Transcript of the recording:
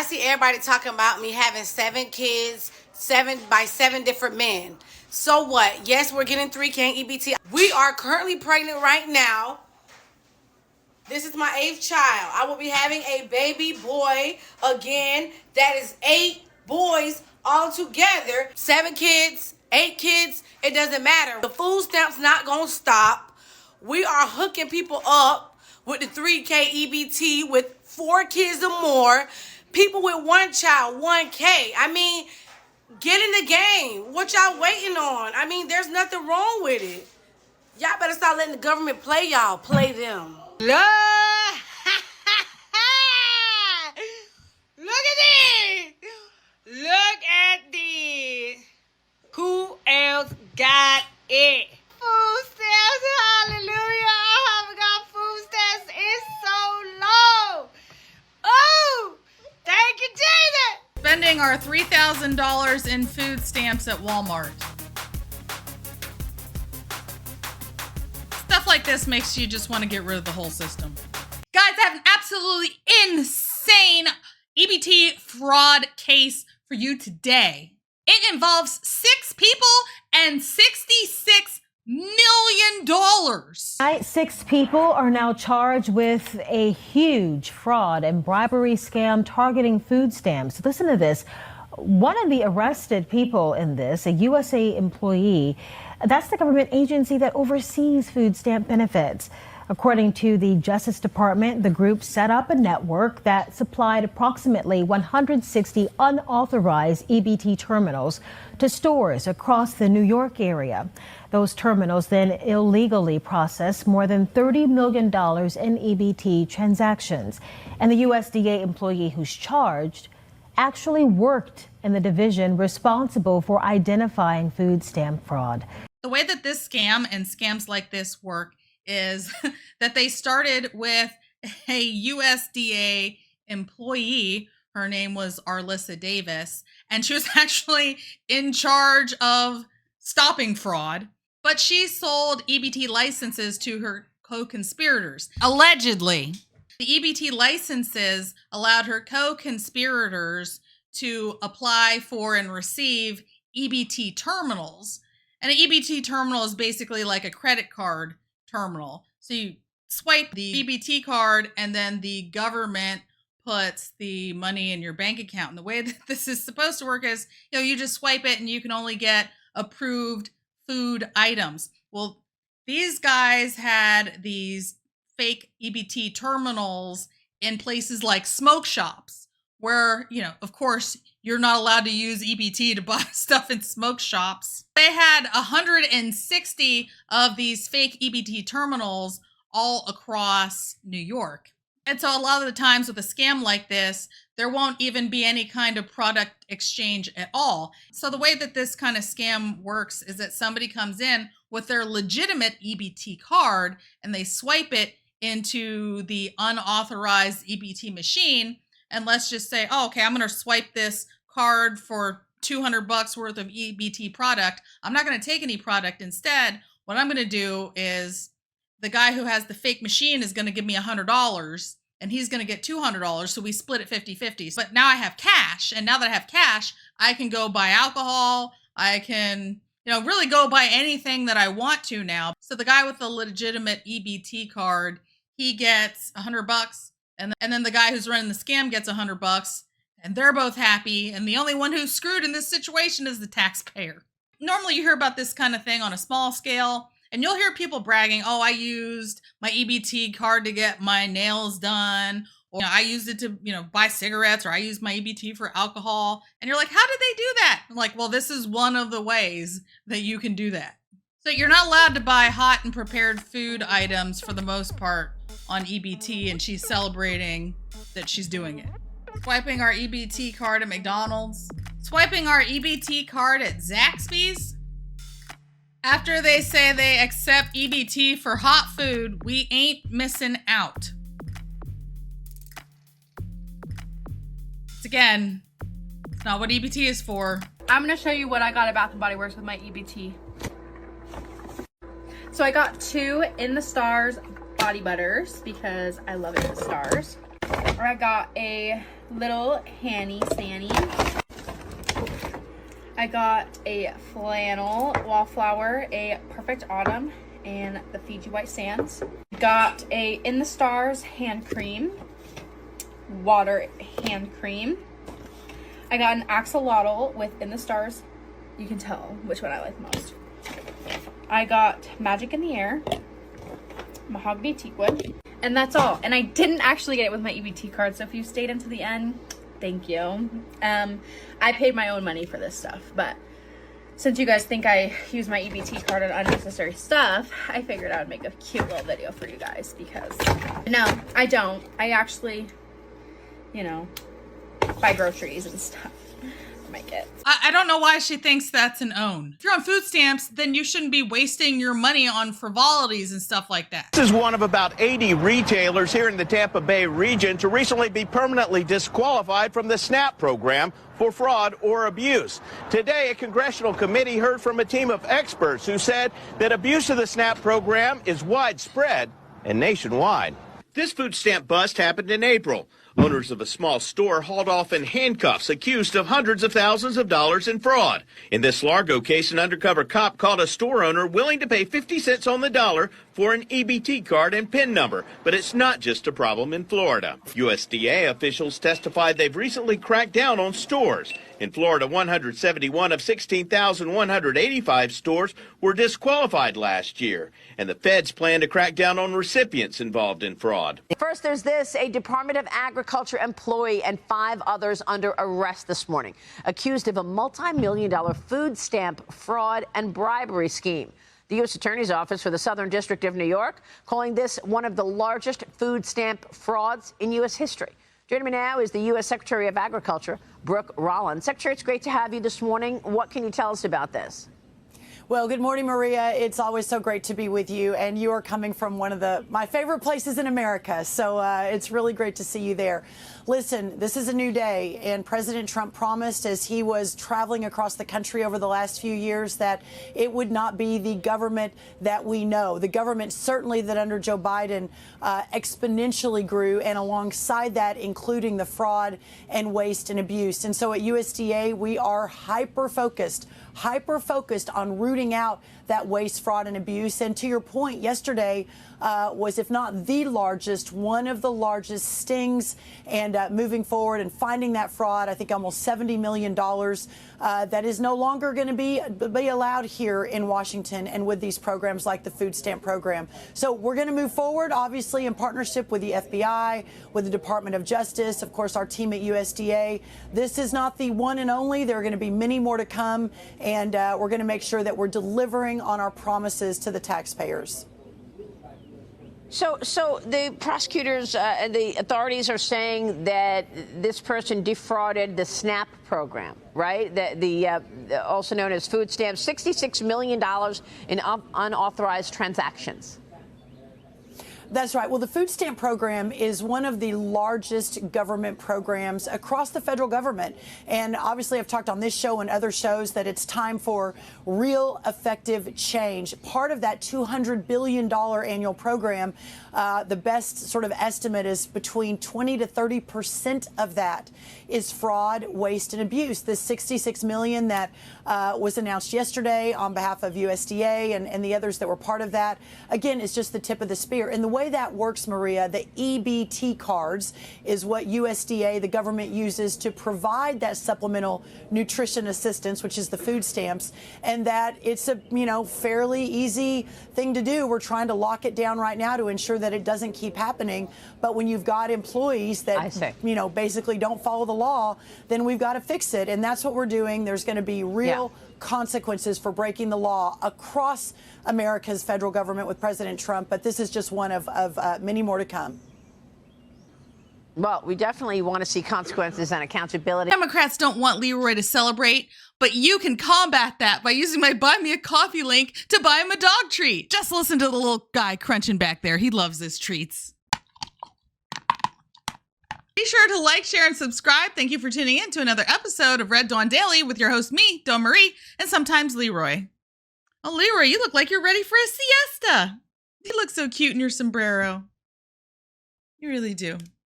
I see everybody talking about me having 7 kids, 7 by 7 different men. So what? Yes, we're getting 3K EBT. We are currently pregnant right now. This is my 8th child. I will be having a baby boy again. That is 8 boys all together. 7 kids, 8 kids, it doesn't matter. The food stamp's not gonna stop. We are hooking people up with the 3K EBT with 4 kids or more. People with 1 child, 1K. I mean, get in the game. What y'all waiting on? I mean, there's nothing wrong with it. Y'all better stop letting the government play y'all. Play them. Look! Look at this! Look at this! Who else got it? Food stamps, hallelujah! I haven't got food stamps. It's so low. Oh, thank you, Jesus! Spending our $3,000 in food stamps at Walmart. Stuff like this makes you just want to get rid of the whole system. Guys, I have an absolutely insane EBT fraud case for you today. It involves 6 people and $66 million. 6 people are now charged with a huge fraud and bribery scam targeting food stamps. Listen to this. One of the arrested people in this, a USDA employee, that's the government agency that oversees food stamp benefits. According to the Justice Department, the group set up a network that supplied approximately 160 unauthorized EBT terminals to stores across the New York area. Those terminals then illegally processed more than $30 million in EBT transactions. And the USDA employee who's charged actually worked in the division responsible for identifying food stamp fraud. The way that this scam and scams like this work is that they started with a USDA employee. Her name was Arlissa Davis, and she was actually in charge of stopping fraud, but she sold EBT licenses to her co-conspirators, allegedly. The EBT licenses allowed her co-conspirators to apply for and receive EBT terminals. And an EBT terminal is basically like a credit card terminal. So you swipe the EBT card and then the government puts the money in your bank account. And the way that this is supposed to work is, you just swipe it and you can only get approved food items. Well, these guys had these fake EBT terminals in places like smoke shops where, of course, you're not allowed to use EBT to buy stuff in smoke shops. They had 160 of these fake EBT terminals all across New York. And so a lot of the times with a scam like this, there won't even be any kind of product exchange at all. So the way that this kind of scam works is that somebody comes in with their legitimate EBT card and they swipe it into the unauthorized EBT machine. And let's just say, oh, okay, I'm going to swipe this card for $200 worth of EBT product. I'm not going to take any product. Instead, what I'm going to do is the guy who has the fake machine is going to give me $100 and he's going to get $200. So we split it 50-50. But now I have cash. And now that I have cash, I can go buy alcohol. I can, really go buy anything that I want to now. So the guy with the legitimate EBT card, he gets $100. And then the guy who's running the scam gets $100, and they're both happy. And the only one who's screwed in this situation is the taxpayer. Normally you hear about this kind of thing on a small scale, and you'll hear people bragging, oh, I used my EBT card to get my nails done, or I used it to, buy cigarettes, or I used my EBT for alcohol. And you're like, how did they do that? I'm like, well, this is one of the ways that you can do that. So you're not allowed to buy hot and prepared food items for the most part on EBT, and she's celebrating that she's doing it. Swiping our EBT card at McDonald's. Swiping our EBT card at Zaxby's. After they say they accept EBT for hot food, we ain't missing out. Again, it's not what EBT is for. I'm gonna show you what I got at Bath & Body Works with my EBT. So I got 2 In the Stars body butters because I love it in the stars. I got a little Hanny Sanny. I got a flannel wallflower, a Perfect Autumn, and the Fiji White Sands. Got a In the Stars hand cream, water hand cream. I got an axolotl with In the Stars. You can tell which one I like most. I got Magic in the Air, mahogany teakwood, and that's all. And I didn't actually get it with my EBT card, so if you stayed until the end, thank you. I paid my own money for this stuff, but since you guys think I use my EBT card on unnecessary stuff, I figured I would make a cute little video for you guys because, no, I don't. I actually, you know, buy groceries and stuff for my kids. I don't know why she thinks that's an own. If you're on food stamps, then you shouldn't be wasting your money on frivolities and stuff like that. This is one of about 80 retailers here in the Tampa Bay region to recently be permanently disqualified from the SNAP program for fraud or abuse. Today, a congressional committee heard from a team of experts who said that abuse of the SNAP program is widespread and nationwide. This food stamp bust happened in April. Owners of a small store hauled off in handcuffs, accused of hundreds of thousands of dollars in fraud. In this Largo case, an undercover cop caught a store owner willing to pay 50 cents on the dollar for an EBT card and PIN number. But it's not just a problem in Florida. USDA officials testified they've recently cracked down on stores. In Florida, 171 of 16,185 stores were disqualified last year. And the feds plan to crack down on recipients involved in fraud. First, there's this. A Department of Agriculture employee and 5 others under arrest this morning, accused of a multi-million-dollar food stamp fraud and bribery scheme. The U.S. Attorney's Office for the Southern District of New York calling this one of the largest food stamp frauds in U.S. history. Joining me now is the U.S. Secretary of Agriculture, Brooke Rollins. Secretary, it's great to have you this morning. What can you tell us about this? Well, good morning, Maria. It's always so great to be with you. And you are coming from one of my favorite places in America. So it's really great to see you there. Listen, this is a new day. And President Trump promised as he was traveling across the country over the last few years that it would not be the government that we know. The government certainly that under Joe Biden exponentially grew. And alongside that, including the fraud and waste and abuse. And so at USDA, we are hyper-focused on rooting out that waste, fraud, and abuse. And to your point, yesterday was, if not the largest, one of the largest stings. And moving forward and finding that fraud, I think almost $70 million that is no longer going to be allowed here in Washington and with these programs like the food stamp program. So we're going to move forward, obviously, in partnership with the FBI, with the Department of Justice, of course, our team at USDA. This is not the one and only. There are going to be many more to come. And we're going to make sure that we're delivering on our promises to the taxpayers. So the prosecutors and the authorities are saying that this person defrauded the SNAP program, right? The also known as food stamps, $66 million in unauthorized transactions. That's right. Well, the food stamp program is one of the largest government programs across the federal government. And obviously, I've talked on this show and other shows that it's time for real effective change. Part of that $200 billion annual program, the best sort of estimate is between 20 to 30% of that is fraud, waste, and abuse. The $66 million that was announced yesterday on behalf of USDA and the others that were part of that, again, is just the tip of the spear. And the way that works, Maria, the EBT cards is what USDA, the government, uses to provide that supplemental nutrition assistance, which is the food stamps, and that it's a fairly easy thing to do. We're trying to lock it down right now to ensure that it doesn't keep happening. But when you've got employees that basically don't follow the law, then we've got to fix it, and that's what we're doing. There's going to be real consequences for breaking the law across America's federal government with President Trump, but this is just one of many more to come. Well, we definitely want to see consequences and accountability. Democrats don't want Leroy to celebrate, but you can combat that by using my Buy Me a Coffee link to buy him a dog treat. Just listen to the little guy crunching back there. He loves his treats. Be sure to like, share, and subscribe. Thank you for tuning in to another episode of Red Dawn Daily with your host, me, Dawn Marie, and sometimes Leroy. Oh, Leroy, you look like you're ready for a siesta. You look so cute in your sombrero. You really do.